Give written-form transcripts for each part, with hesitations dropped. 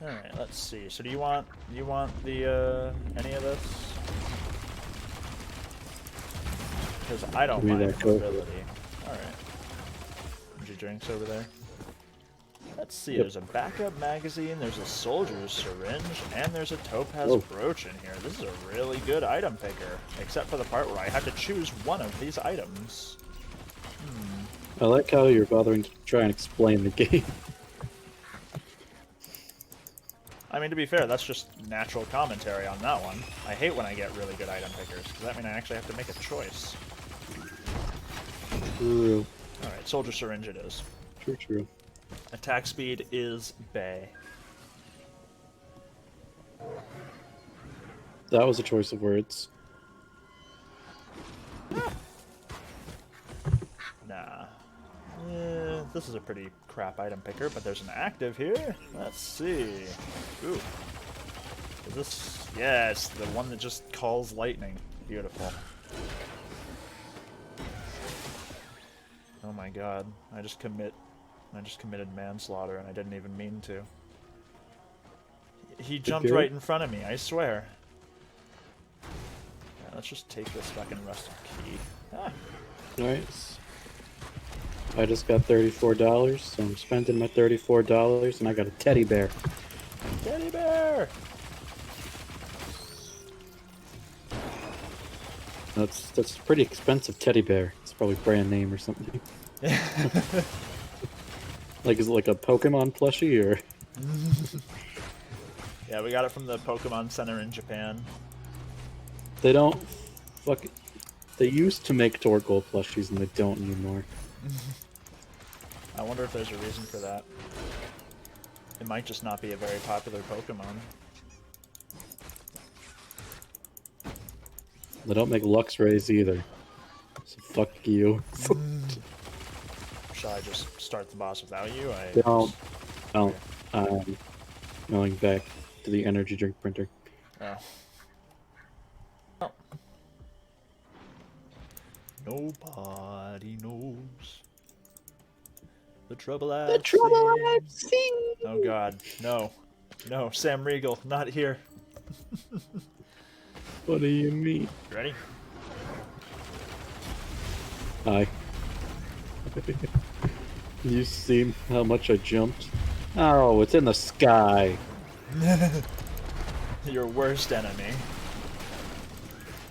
Alright, let's see. So do you want the any of this? Because I don't Give me mind that Coke. mobility. Alright. Energy drinks over there. Let's see, Yep. there's a backup magazine, there's a soldier's syringe, and there's a topaz Oh. brooch in here. This is a really good item picker, except for the part where I have to choose one of these items. I like how you're bothering to try and explain the game. I mean, to be fair, that's just natural commentary on that one. I hate when I get really good item pickers, because that means I actually have to make a choice. True. Alright, soldier syringe it is. True. Attack speed is Bay. That was a choice of words. Nah. This is a pretty crap item picker, but there's an active here. Let's see. Ooh. Is this... Yes, the one that just calls lightning. Beautiful. Oh my god. I just committed manslaughter and I didn't even mean to. He jumped right in front of me, I swear. Yeah, let's just take this fucking rusted key. Ah. Nice. I just got $34, so I'm spending my $34, and I got a teddy bear. Teddy bear! That's a pretty expensive teddy bear. It's probably brand name or something. Like, is it like a Pokemon plushie or? Yeah, we got it from the Pokemon Center in Japan. They don't. They used to make Torkoal plushies, and they don't anymore. I wonder if there's a reason for that. It might just not be a very popular Pokemon. They don't make Luxrays either. So fuck you. Shall I just start the boss without you? Don't. Going back to the energy drink printer. Oh. Oh. Nobody knows the trouble I've seen. Oh god, no. No, Sam Riegel, not here. What do you mean? You ready? Hi. You see how much I jumped? Oh, it's in the sky. Your worst enemy.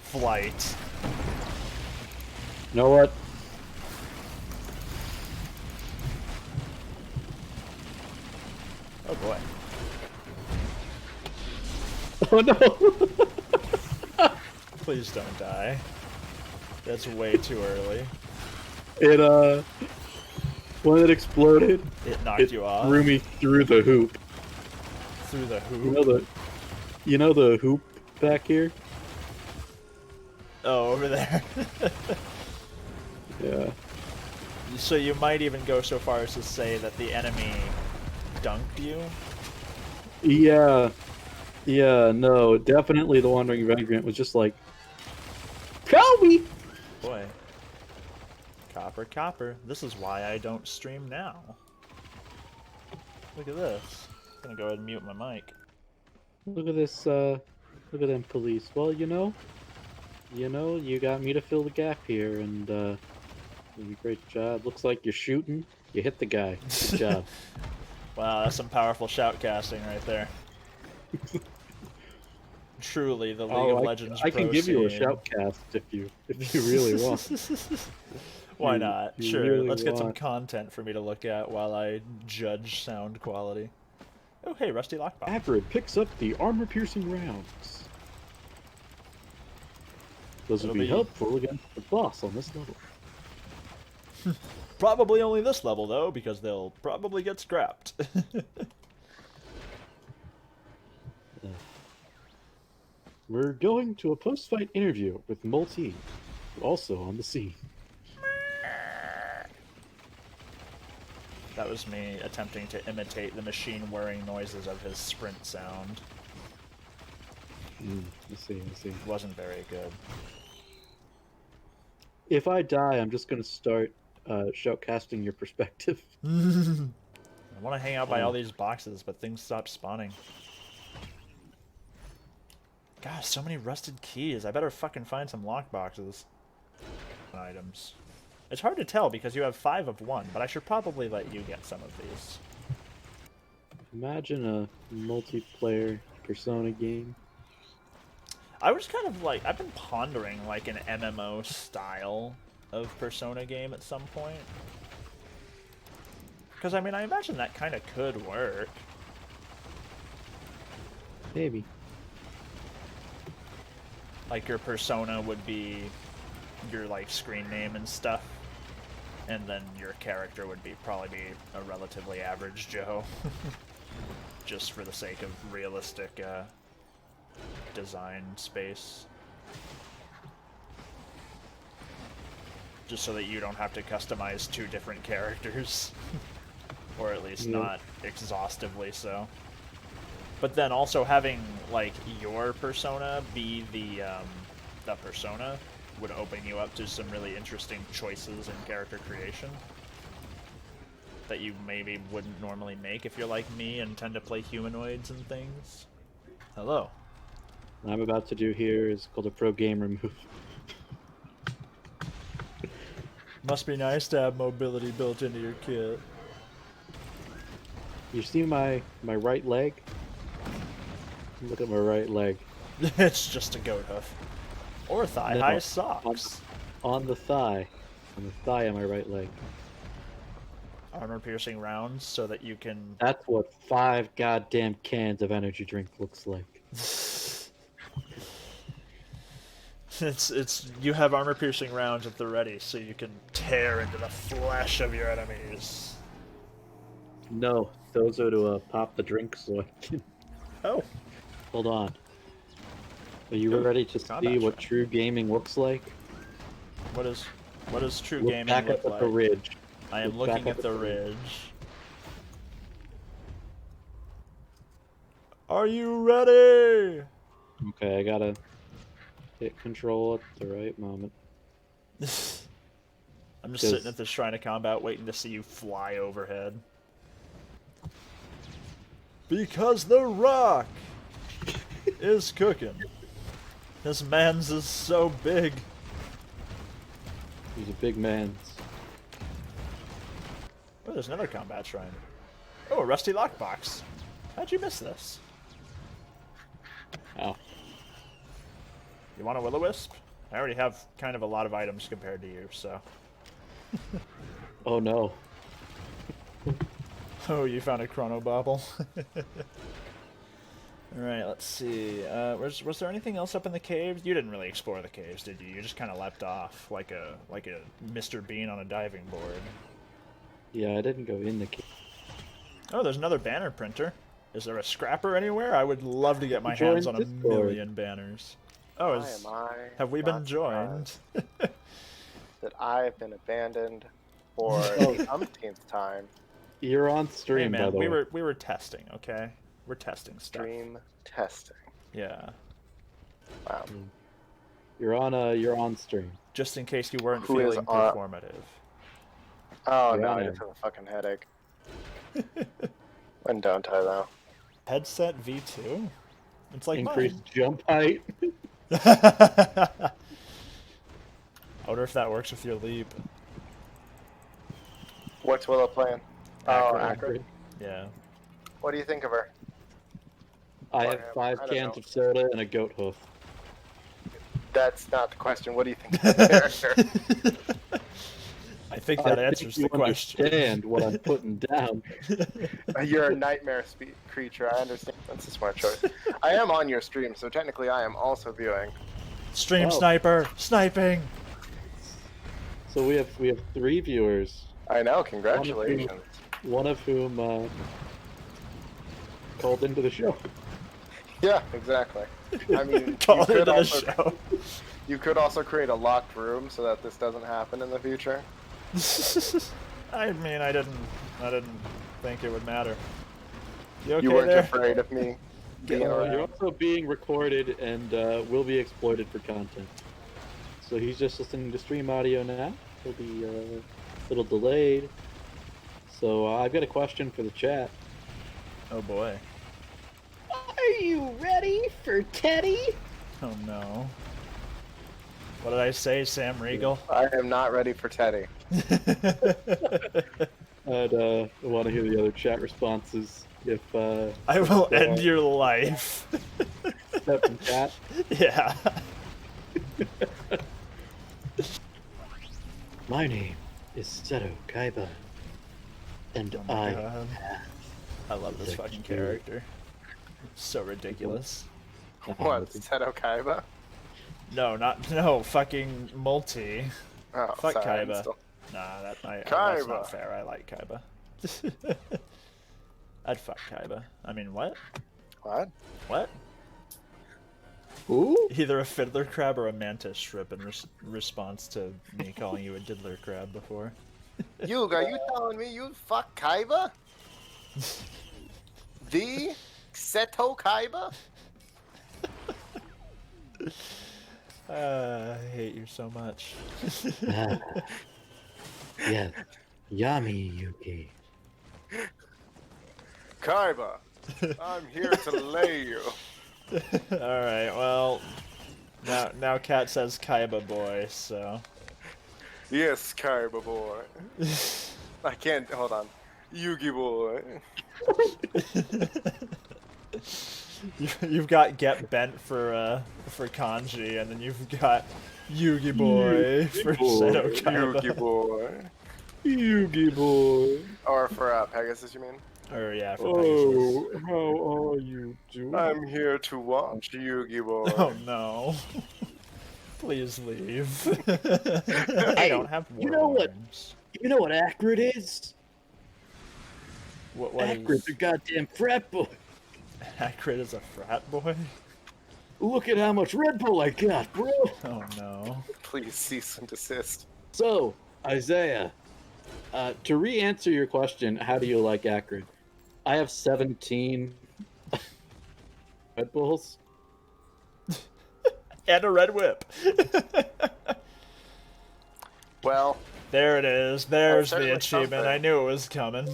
Flight. You know what? Oh boy. Oh no! Please don't die. That's way too early. It, when it exploded, It knocked you off? threw me through the hoop. Through the hoop? You know the hoop back here? Oh, over there. Yeah. So you might even go so far as to say that the enemy dunked you? Yeah. Yeah, no, definitely the Wandering Vagrant was just like, Kobe! Boy. Copper, copper. This is why I don't stream now. Look at this. I'm gonna go ahead and mute my mic. Look at this, look at them police. Well, you got me to fill the gap here, and, great job. Looks like you're shooting. You hit the guy. Good job. Wow, that's some powerful shoutcasting right there. Truly, the League of Legends I can give you a scene. shoutcast if you really want. Why not? you Sure, really let's get some want. content for me to look at while I judge sound quality. Oh, hey, Rusty Lockbox. Averid picks up the armor-piercing rounds. Those will be helpful against the boss on this level. Probably only this level, though, because they'll probably get scrapped. We're going to a post-fight interview with Malith, also on the scene. That was me attempting to imitate the machine whirring noises of his sprint sound. I see. It wasn't very good. If I die, I'm just going to start shoutcasting your perspective. I want to hang out by all these boxes, but things stop spawning. Gosh, so many rusted keys. I better fucking find some lock boxes. Items. It's hard to tell because you have 5 of one, but I should probably let you get some of these. Imagine a multiplayer Persona game. I was kind of like, I've been pondering like an MMO style of Persona game at some point. Because, I mean, I imagine that kind of could work. Maybe. Like, your persona would be your, like, screen name and stuff. And then your character would probably be a relatively average Joe. Just for the sake of realistic design space. Just so that you don't have to customize 2 different characters. Or at least not exhaustively so. But then also having, like, your persona be the persona would open you up to some really interesting choices in character creation that you maybe wouldn't normally make if you're like me and tend to play humanoids and things. Hello. What I'm about to do here is called a pro gamer move. Must be nice to have mobility built into your kit. You see my right leg? Look at my right leg. It's just a goat hoof. Or thigh-high socks. On the thigh. On the thigh of my right leg. Armor-piercing rounds so that you can... That's what 5 goddamn cans of energy drink looks like. It's you have armor-piercing rounds at the ready so you can tear into the flesh of your enemies. No, those are to pop the drink so I can... Oh. Hold on. Are you ready to see what true gaming looks like? What does true Look gaming back look up at like? the ridge. I am looking at the ridge. Are you ready? Okay, I gotta hit control at the right moment. I'm just sitting at the Shrine of Combat waiting to see you fly overhead. Because the rock is cooking. This man's is so big. He's a big man. Oh, there's another combat shrine. Oh, a rusty lockbox. How'd you miss this? Oh. You want a will-o-wisp? I already have kind of a lot of items compared to you, so... Oh no. Oh, you found a chronobobble. Alright, let's see. Was there anything else up in the caves? You didn't really explore the caves, did you? You just kind of leapt off like a Mr. Bean on a diving board. Yeah, I didn't go in the cave. Oh, there's another banner printer. Is there a scrapper anywhere? I would love to get my hands on a million banners. Oh, have we been joined? That I've been abandoned for the umpteenth time. You're on stream, hey, man, by the way. we were testing, okay? We're testing stuff. Stream testing. Yeah. Wow. You're on stream. Just in case you weren't Who is feeling performative. Oh no, on I air. just have a fucking headache. When don't I though? Headset V2? It's like Increased jump height. I wonder if that works with your leap. What's Willow playing? Oh, Akron. Yeah. What do you think of her? I have I 5 don't cans know. of soda and a goat hoof. That's not the question. What do you think of the character? I think that answers the question. Understand what I'm putting down. You're a nightmare creature. I understand. That's a smart choice. I am on your stream, so technically I am also viewing. Stream sniper! Sniping! So we have 3 viewers. I know. Congratulations. One of whom called into the show. Yeah, exactly. I mean, Call into the show. You could also create a locked room so that this doesn't happen in the future. I mean, I didn't think it would matter. You okay You weren't there? afraid of me being around. You're also being recorded and will be exploited for content. So he's just listening to stream audio now. He'll be a little delayed. So I've got a question for the chat. Oh boy. Are you ready for Teddy? Oh no. What did I say, Sam Riegel? I am not ready for Teddy. I'd want to hear the other chat responses. If I will end your life. except from chat. Yeah. My name is Seto Kaiba, and Oh my God. I love this the fucking cute- character. So ridiculous. What? Seto Kaiba? No, fucking multi. Oh, Fuck sorry, I'm Kaiba. still- Nah, that's Kaiba. not fair. I like Kaiba. I'd fuck Kaiba. I mean, what? What? What? Ooh? Either a fiddler crab or a mantis shrimp in response to me calling you a diddler crab before. Yug, are you telling me you fuck Kaiba? The Seto Kaiba? I hate you so much. Ah, yes, yummy Yuki. Kaiba, I'm here to lay you. Alright, well, now Kat says Kaiba boy, so... Yes, Kaiba boy. I can't, hold on. Yugi boy. You've got get bent for kanji, and then you've got Yugi boy for Seto Kaiba. Yugi boy. Yugi boy. Or for Pegasus, you mean? Or yeah, for Pegasus. Oh, how are you doing? I'm here to watch Yugi boy. Oh no. Please leave. I don't have you know what? worms. You know what Acrid is? What Acrid's is... a goddamn frat boy. Acrid is a frat boy? Look at how much Red Bull I got, bro. Oh no. Please cease and desist. So, Isaiah, to re-answer your question, how do you like Acrid? I have 17 Red Bulls. And a red whip. Well, There it is. There's the certainly achievement. something. I knew it was coming.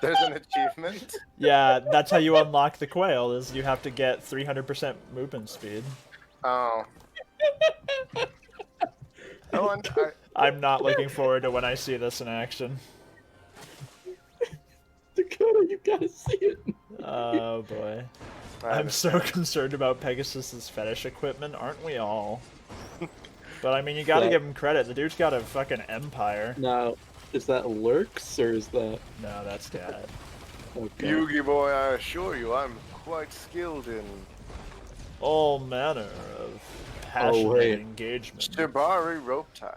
there's an achievement. Yeah, that's how you unlock the quail, is you have to get 300% movement speed. Oh. I'm not looking forward to when I see this in action. Dakota, you gotta see it. Oh boy. I'm so concerned about Pegasus's fetish equipment, aren't we all? But I mean, you gotta Yeah. give him credit. The dude's got a fucking empire. Now, is that Lurks or is that... No, that's Cat. Okay. Yugi boy, I assure you, I'm quite skilled in All manner of passionate wait. engagement. Shibari rope tying.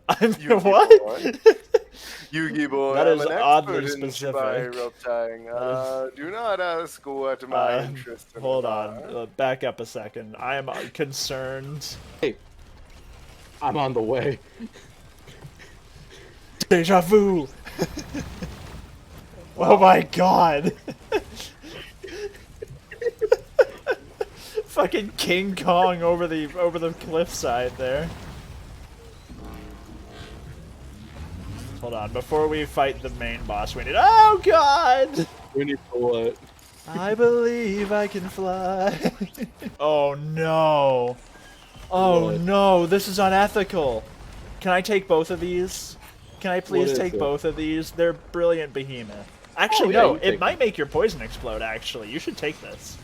I'm Yugi what? boy. Yugi boy, That I'm is an oddly expert in specific. Shibari rope tying. Do not ask what my interest in Hold it on, are. back up a second. I am concerned. Hey, I'm on the way. Deja vu! Oh my god! Fucking King Kong over the cliffside there. Hold on, before we fight the main boss, we need. Oh god! We need to what? I believe I can fly. Oh no! Oh What? no! This is unethical. Can I take both of these? Can I please is take it? both of these? They're brilliant behemoth. Actually, yeah, no. you It take might make your poison explode. Actually, you should take this.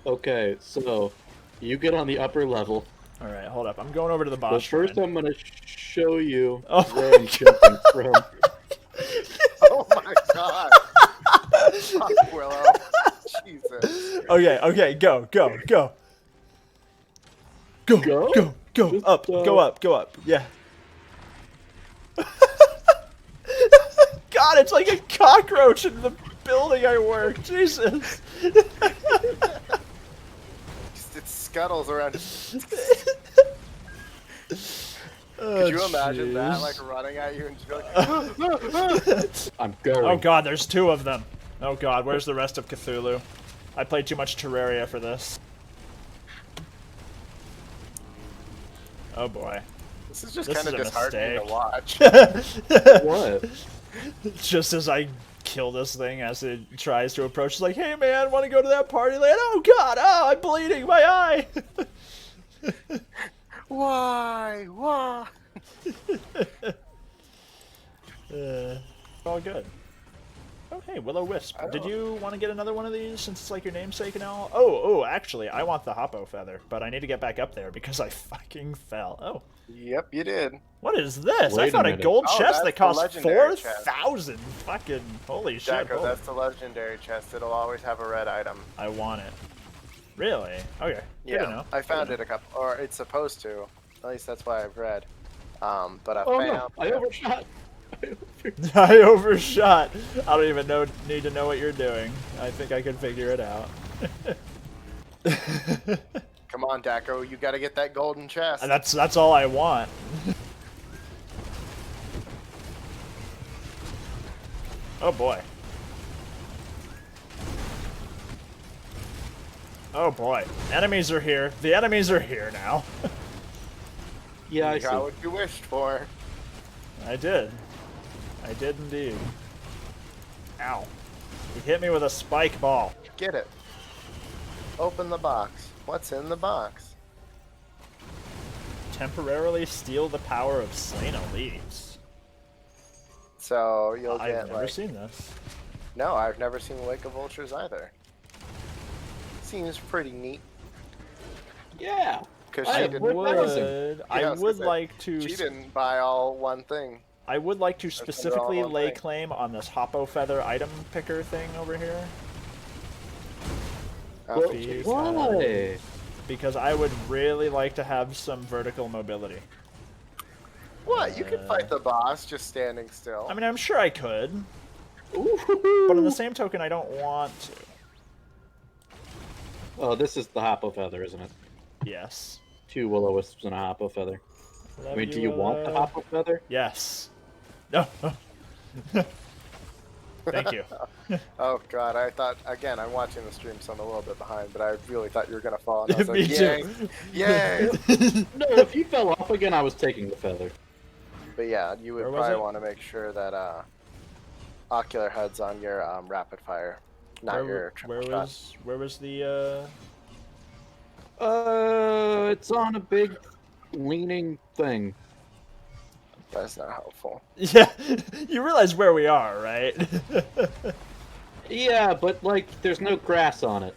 Okay, so you get on the upper level. All right, hold up. I'm going over to the But boss. first, shrine. I'm gonna show you Oh where my I'm jumping from. Oh my god! Fuck, Willow. Jesus. Okay, okay, go. Go, Go? go, Just, up, go up, go up. Yeah. God, it's like a cockroach in the building I work. Jesus. It scuttles around. Oh, Could you imagine that, jeez. like, running at you and just be like, I'm going. Oh god, there's two of them. Oh god, where's the rest of Cthulhu? I played too much Terraria for this. Oh boy. This is just This kind of is a disheartening to watch. What? Just as I kill this thing as it tries to approach, it's like, hey man, want to go to that party later? Oh god, oh, I'm bleeding, my eye! Why? Why? All good. Oh hey, Will-O-Wisp. Oh. Did you want to get another one of these since it's like your namesake and all? Oh, actually, I want the Hoppo feather, but I need to get back up there because I fucking fell. Oh. Yep, you did. What is this? I Wait a found a minute. gold Oh, chest that's that the costs legendary chest. 4,000 fucking holy shit. Jacko, holy- that's the legendary chest. It'll always have a red item. I want it. Really? Okay. Good to know. Yeah, I found it a couple, or it's supposed to. At least that's why I've read. But I Oh found. no! I overshot. I overshot. I don't even need to know what you're doing. I think I can figure it out. Come on, Daco, you gotta get that golden chest. And that's all I want. Oh boy. Oh boy. Enemies are here. The enemies are here now. Yeah, I You see. got what you wished for. I did. I did indeed. Ow. He hit me with a spike ball. Get it. Open the box. What's in the box? Temporarily steal the power of slain elites. So you'll I've get never like. seen this. No, I've never seen Wake of Vultures either. Seems pretty neat. Yeah. Because I she I didn't. would- would. Yeah, I I was would gonna say, like to. She didn't buy all one thing. I would like to spend it all specifically on lay thing. claim on this Hoppo feather item picker thing over here. Oh, Well, jeez. why? Because I would really like to have some vertical mobility. What? You can fight the boss just standing still. I mean, I'm sure I could, Ooh. but on the same token, I don't want to. Oh, this is the Hoppo feather, isn't it? Yes. 2 Will-O-Wisps and a Hoppo feather. I Love mean, do you want the Hoppo feather? Yes. No. Thank you. Oh god, I thought again. I'm watching the stream, so I'm a little bit behind, but I really thought you were gonna fall. And I was Me like, yay, too. yay! No, if you fell off again, I was taking the feather. But yeah, you would Where was probably it? want to make sure that ocular HUD's on your rapid fire, not your triple shot. Where was the It's on a big leaning thing. That's not helpful. Yeah, you realize where we are, right? Yeah, but like, there's no grass on it.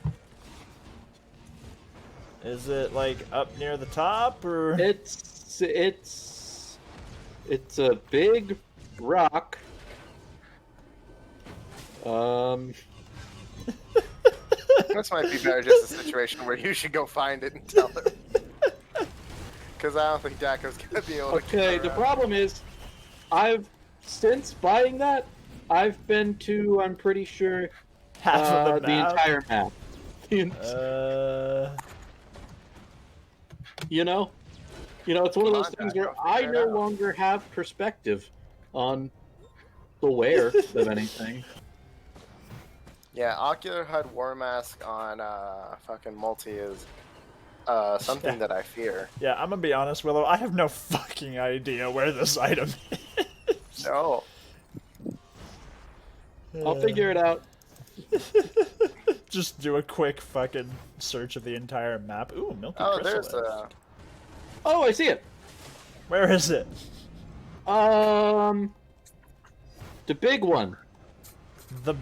Is it like up near the top or? It's a big rock. This might be better just a situation where you should go find it and tell him. Because I don't think Daco's gonna be able to. Okay, get the around. problem is, since buying that, I've been to, I'm pretty sure, Half of the map. entire map. You know, it's one of Come those on, things Daco, where I figure it no out. longer have perspective on the where of anything. Yeah, ocular HUD war mask on fucking multi is something that I fear. Yeah, I'm gonna be honest, Willow. I have no fucking idea where this item is. No. I'll figure it out. Just do a quick fucking search of the entire map. Ooh, milky Oh, there's chrysalis. Oh, I see it. Where is it? The big one. The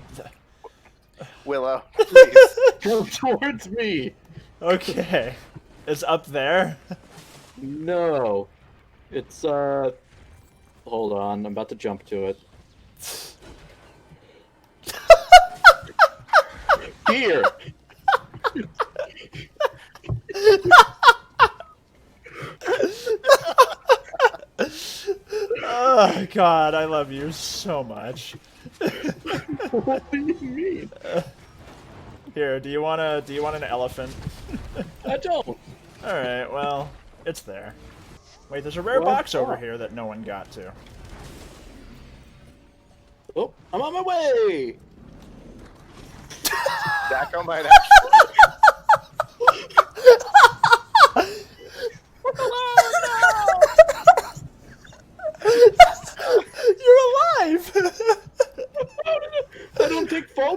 Willow, please. Come towards me. okay, it's up there. No. It's, hold on. I'm about to jump to it. Here. Oh God, I love you so much. What do you mean? Here, do you want an elephant? I don't. All right, well, it's there. Wait, there's a rare Well, box over oh. here that no one got to. Oh, I'm on my way. Daco might actually.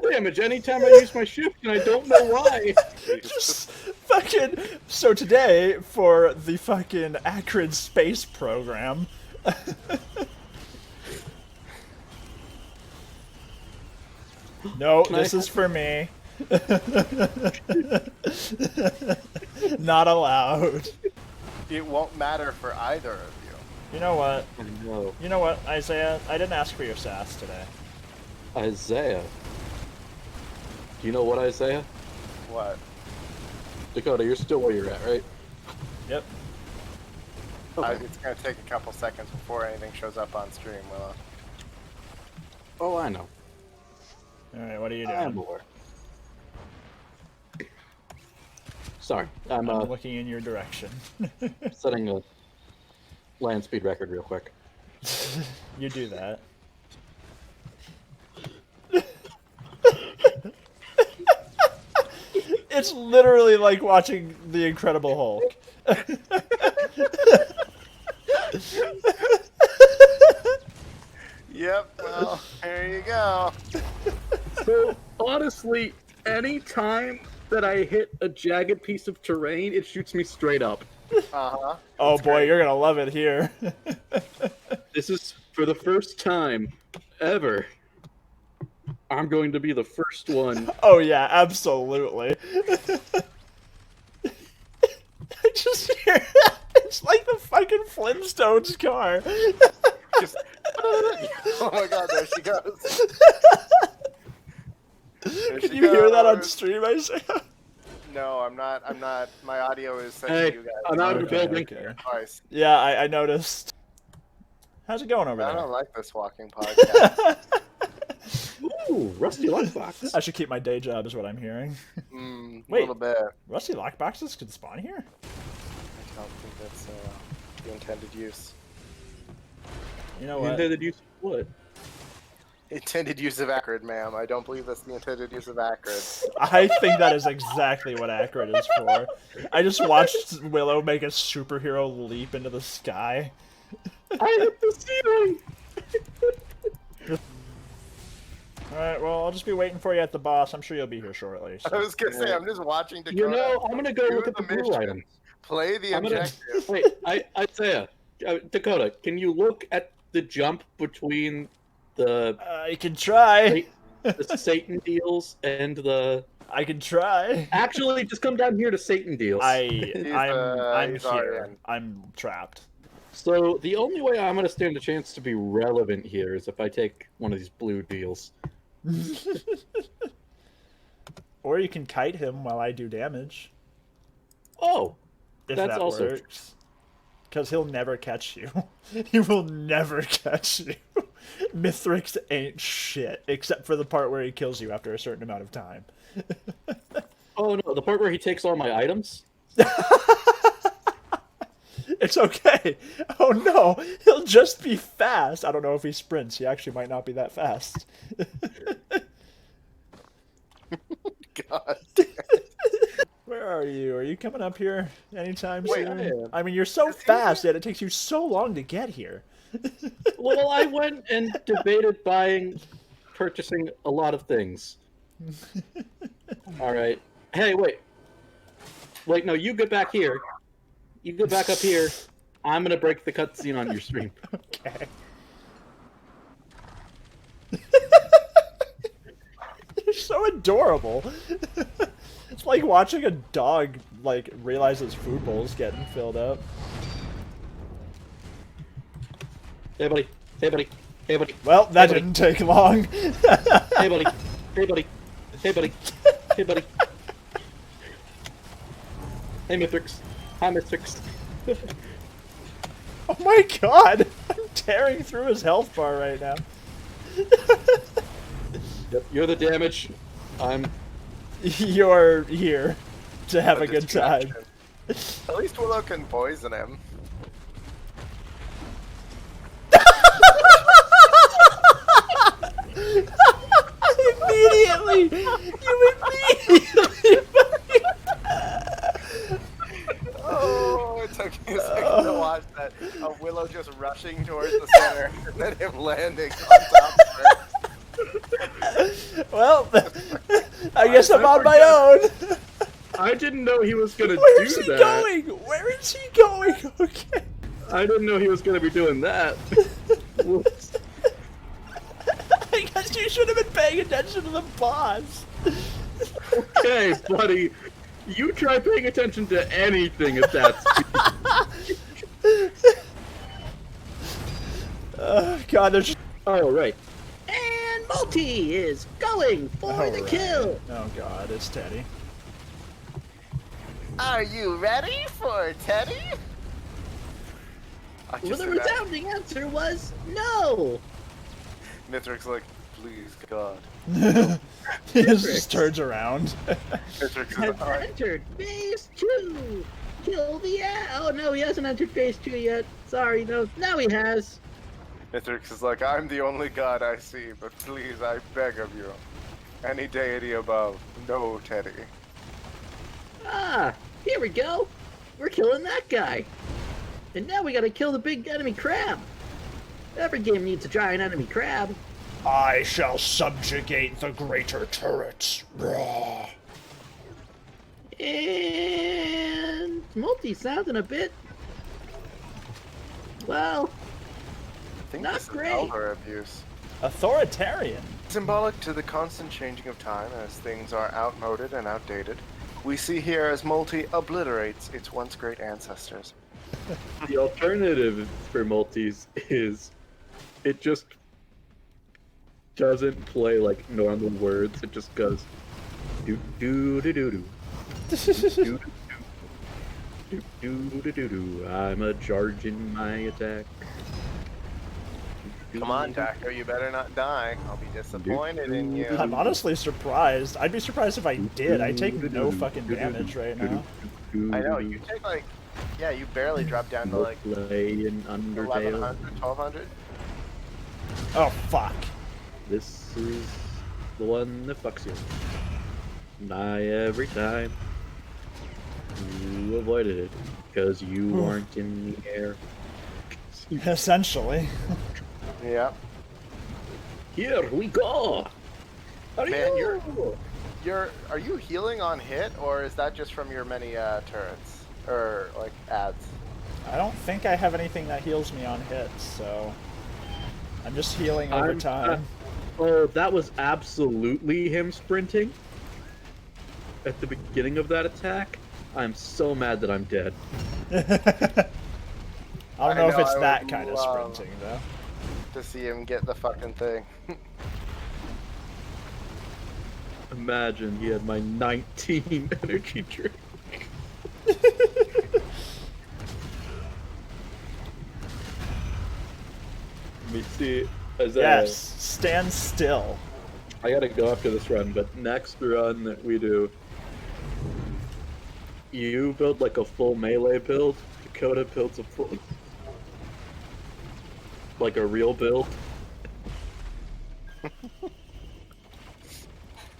fall damage anytime I use my shift, and I don't know why. Just fucking. So today, for the fucking Acrid space program. No, this is for me. Not allowed. It won't matter for either of you. You know what? No. You know what, Isaiah? I didn't ask for your sass today. Isaiah. Do you know what, Isaiah? What? Dakota, you're still where you're at, right? Yep. Okay. It's gonna take a couple seconds before anything shows up on stream, Willow. Oh, I know. Alright, what are you I'm doing? aware. Sorry, I'm I'm looking in your direction. setting a land speed record real quick. You do that. It's literally like watching The Incredible Hulk. Yep, well, here you go. So, honestly, any time that I hit a jagged piece of terrain, it shoots me straight up. Uh-huh. Oh That's boy, great. you're gonna love it here. This is for the first time ever. I'm going to be the first one. Oh yeah, absolutely. I just hear that. It's like the fucking Flintstones car. Just... Oh my god, there she goes. There Can she you hear that on goes. stream, Isaiah? No, I'm not. My audio is sending Hey, you guys. I'm out of the Okay, building. okay. Twice. Yeah, I noticed. How's it going over I there? don't like this walking podcast. Ooh, rusty lockbox. I should keep my day job, is what I'm hearing. A Wait. little bit. Rusty lockboxes can spawn here? I don't think that's the intended use. You know what? Intended use of what? Intended use of Acrid, ma'am. I don't believe that's the intended use of Acrid. I think that is exactly what Acrid is for. I just watched Willow make a superhero leap into the sky. I hit the ceiling! Alright, well, I'll just be waiting for you at the boss. I'm sure you'll be here shortly. So. I was gonna say, I'm just watching Dakota. You know, I'm gonna go do look at the blue mission. item. Play the I'm gonna objective. wait. Isaiah, Dakota, can you look at the jump between the I can try. the Satan deals and the? I can try. Actually, just come down here to Satan deals. I'm he's already here. in. I'm trapped. So the only way I'm gonna stand a chance to be relevant here is if I take one of these blue deals. Or you can kite him while I do damage. Oh, If That's that also works. Because he'll never catch you. He will never catch you. Mithrix ain't shit, except for the part where he kills you after a certain amount of time. oh no, the part where he takes all my items. It's okay. Oh no, he'll just be fast. I don't know if he sprints. He actually might not be that fast. God. Where are you? Are you coming up here anytime Wait, soon? I am. I mean, you're so fast that it takes you so long to get here. Well, I went and debated purchasing a lot of things. All right. Hey, wait. Wait, no, you get back here. You get back up here. I'm gonna break the cutscene on your stream. Okay. You're so adorable. It's like watching a dog like realize his food bowl's getting filled up. Hey, buddy. Hey, buddy. Hey, buddy. Well, that Hey, buddy. didn't take long. Hey, buddy. Hey, buddy. Hey, buddy. Hey, buddy. Hey, Mithrix. Hi, Mithrix. Oh my god! I'm tearing through his health bar right now. Yep, you're the damage. I'm. You're here to have a good time. At least Willow can poison him. Immediately! You immediately! Oh, it took me a second to watch that. Willow just rushing towards the center, and then him landing on top of her. Well, I guess I'm on my own. I didn't know he was gonna Where do is he that. going? Where is he going? Okay. I didn't know he was gonna be doing that. Whoops. I guess you should have been paying attention to the boss. Okay, buddy. You try paying attention to anything at that speed. Oh god, there's just... Oh, right. And Multi is going for the kill. Oh god, it's Teddy. Are you ready for Teddy? Well, the resounding answer was no. Mithric's like, please, God. He just turns around. Mithrix Has is like, entered phase 2. Kill the Oh no, he hasn't entered phase 2 yet. Sorry, no. Now he has. Mithrix is like, I'm the only god I see, but please, I beg of you. Any deity above, no Teddy. Ah, here we go. We're killing that guy. And now we gotta kill the big enemy crab. Every game needs a giant enemy crab. I shall subjugate the greater turrets. And Multi sounding a bit, well, I think not this great. is elder abuse. Authoritarian. Symbolic to the constant changing of time as things are outmoded and outdated, we see here as Multi obliterates its once great ancestors. The alternative for Multis is it just doesn't play like normal words. It just goes do do do do do. Do do do do do. I'm a charge in my attack. Come on, Daco, you better not die. I'll be disappointed in you. I'm honestly surprised. I'd be surprised if I did. I take no fucking damage right now. I know, you take like, yeah, you barely drop down to like play in Undertale. 1100, 1200. Oh fuck. This is the one that fucks you. Die every time. You avoided it because you weren't in the air. Essentially. Yep. Here we go. Man, are you healing on hit, or is that just from your many turrets or like ads? I don't think I have anything that heals me on hits, so I'm just healing over time. Oh, that was absolutely him sprinting at the beginning of that attack. I'm so mad that I'm dead. I don't know if it's I that would kind of love sprinting though. to see him get the fucking thing. Imagine he had my 19 energy drink. Let me see. Yes, stand still. I gotta go after this run, but next run that we do, you build like a full melee build. Dakota builds a full, like a real build.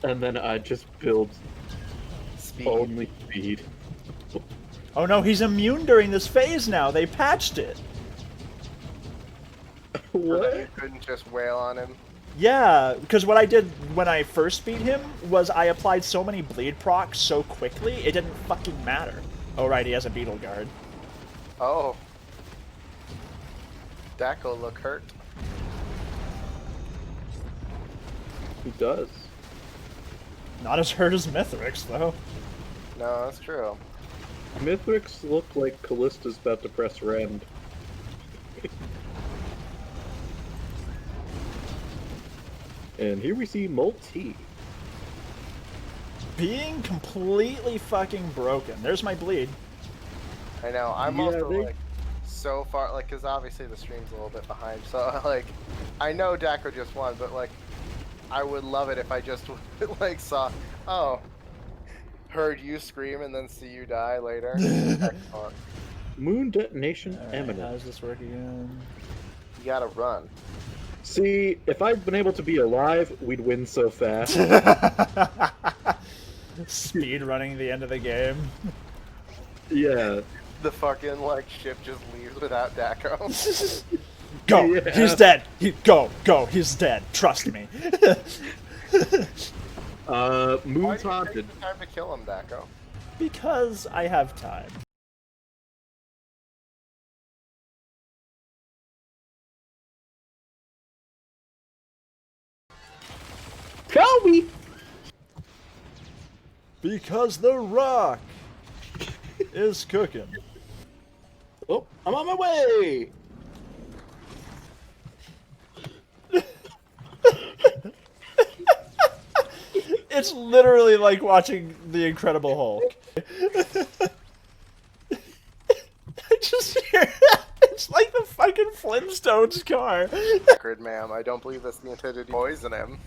And then I just build only speed. Oh no, he's immune during this phase now. They patched it. What? You couldn't just wail on him. Yeah, because what I did when I first beat him was I applied so many bleed procs so quickly, it didn't fucking matter. Oh right, he has a beetle guard. Oh. Daco look hurt. He does. Not as hurt as Mithrix, though. No, that's true. Mithrix look like Callista's about to press rend. And here we see Multi. Being completely fucking broken. There's my bleed. I know. I'm Yeah, also they- like so far, like, because obviously the stream's a little bit behind. So like, I know Daco just won, but like, I would love it if I just like saw, oh, heard you scream and then see you die later. Excellent. Moon detonation Alright, imminent. how does this work again? You gotta run. See, if I'd been able to be alive, we'd win so fast. Speed running the end of the game. Yeah. The fucking like ship just leaves without Daco. Go! Yeah. He's dead! Go! He's dead. Trust me. Why Moon's do you haunted. take the time to kill him, Daco? Because I have time. Kobe! Because the rock is cooking. Oh, I'm on my way! It's literally like watching The Incredible Hulk. I just hear it's like the fucking Flintstones car. Record, ma'am. I don't believe that's the intended to poison him.